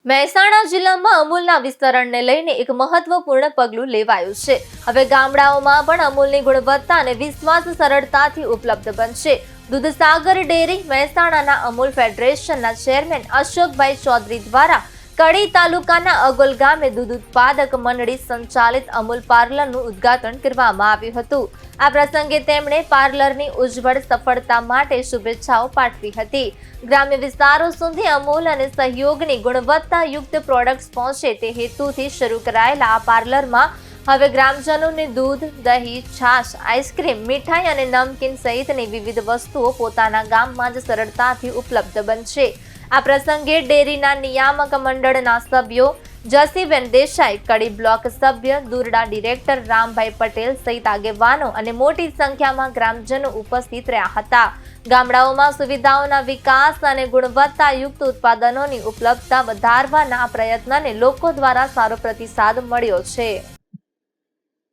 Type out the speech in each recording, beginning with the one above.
મહેસાણા જિલ્લામાં અમૂલના વિસ્તરણને લઈને એક મહત્વપૂર્ણ પગલું લેવાયું છે। હવે ગામડાઓમાં પણ અમૂલની ગુણવત્તા અને વિશ્વાસ સરળતાથી ઉપલબ્ધ બનશે। દૂધસાગર ડેરી મહેસાણાના અમૂલ ફેડરેશનના ચેરમેન અશોકભાઈ ચૌધરી દ્વારા કડી તાલુકાના અગોલ ગામે દૂધ ઉત્પાદક મંડળી સંચાલિત અમૂલ પાર્લરનું ઉદ્ઘાટન કરવામાં આવ્યું હતું। આ પ્રસંગે તેમણે પાર્લરની ઉજ્જવળ સફળતા માટે શુભેચ્છાઓ પાઠવી હતી। ગ્રામ્ય વિસ્તારો સુધી અમૂલ અને સહયોગની ગુણવત્તાયુક્ત પ્રોડક્ટ્સ પહોંચે તે હેતુથી શરૂ કરાયેલા આ પાર્લરમાં હવે ગ્રામજનોને દૂધ, દહીં, છાશ, આઈસ્ક્રીમ, મીઠાઈ અને નમકીન સહિતની વિવિધ વસ્તુઓ પોતાના ગામમાં જ સરળતાથી ઉપલબ્ધ બનશે। આ પ્રસંગે ડેરીના નિયામક મંડળના સભ્યો જસીબેન દેસાઈ, કડી બ્લોક સભ્ય, દુરડા ડિરેક્ટર રામભાઈ પટેલ સહિત આગેવાનો અને મોટી સંખ્યામાં ગ્રામજનો ઉપસ્થિત રહ્યા હતા। ગામડાઓમાં સુવિધાઓના વિકાસ અને ગુણવત્તાયુક્ત ઉત્પાદનોની ઉપલબ્ધતા વધારવાના આ પ્રયત્નને લોકો દ્વારા સારો પ્રતિસાદ મળ્યો છે।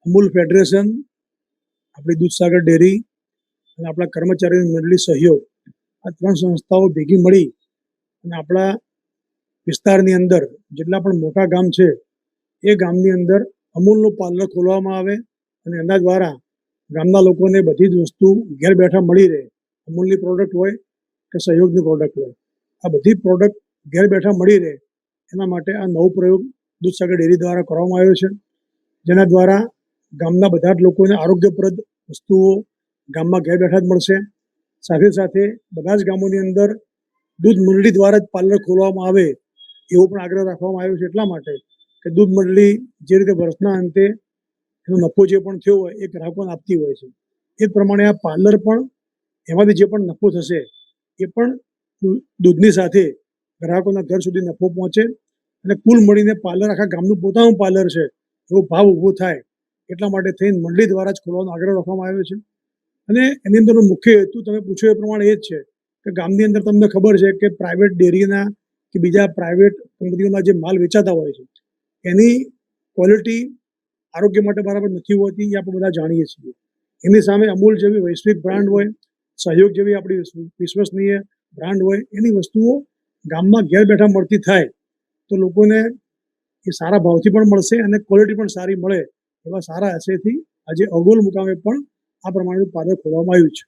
અમૂલ ફેડરેશન, આપણી દૂધસાગર ડેરી અને આપણા કર્મચારીઓની મંડળી સહયોગ, આ ત્રણ સંસ્થાઓ ભેગી મળી અને આપણા વિસ્તારની અંદર જેટલા પણ મોટા ગામ છે એ ગામની અંદર અમૂલનું પાર્લર ખોલવામાં આવે અને એના દ્વારા ગામના લોકોને બધી જ વસ્તુ ઘેર બેઠા મળી રહે। અમૂલની પ્રોડક્ટ હોય કે સહયોગની પ્રોડક્ટ હોય, આ બધી પ્રોડક્ટ ઘેર બેઠા મળી રહે એના માટે આ નવો પ્રયોગ દૂધસાગર ડેરી દ્વારા કરવામાં આવ્યો છે, જેના દ્વારા ગામના બધા જ લોકોને આરોગ્યપ્રદ વસ્તુઓ ગામમાં ઘેર બેઠા જ મળશે। સાથે સાથે બધા જ ગામોની અંદર દૂધ મંડળી દ્વારા જ પાર્લર ખોલવામાં આવે એવો પણ આગ્રહ રાખવામાં આવ્યો છે, એટલા માટે કે દૂધ મંડળી જે રીતે વર્ષના અંતે એનો નફો જે પણ થયો હોય એ ગ્રાહકોને આપતી હોય છે, એ જ પ્રમાણે આ પાર્લર પણ એમાંથી જે પણ નફો થશે એ પણ દૂધની સાથે ગ્રાહકોના ઘર સુધી નફો પહોંચે અને કુલ મળીને પાર્લર આખા ગામનું પોતાનું પાર્લર છે એવો ભાવ ઊભો થાય, એટલા માટે થઈને મંડળી દ્વારા જ ખોલવાનો આગ્રહ રાખવામાં આવ્યો છે। અને એની અંદરનો મુખ્ય હેતુ તમે પૂછ્યો એ પ્રમાણે એ જ છે કે ગામની અંદર તમને ખબર છે કે પ્રાઇવેટ ડેરીના કે બીજા પ્રાઇવેટ કંપનીઓના જે માલ વેચાતા હોય છે એની ક્વોલિટી આરોગ્ય માટે બરાબર નથી હોતી, એ આપણે બધા જાણીએ છીએ। એની સામે અમૂલ જેવી વૈશ્વિક બ્રાન્ડ હોય, સહયોગ જેવી આપણી વિશ્વસનીય બ્રાન્ડ હોય, એની વસ્તુઓ ગામમાં ઘેર બેઠા મળતી થાય તો લોકોને એ સારા ભાવથી પણ મળશે અને ક્વોલિટી પણ સારી મળે એવા સારા આશયથી આજે અગોલ મુકામે પણ આ પ્રમાણેનું પાર્લર ખોલવામાં આવ્યું છે।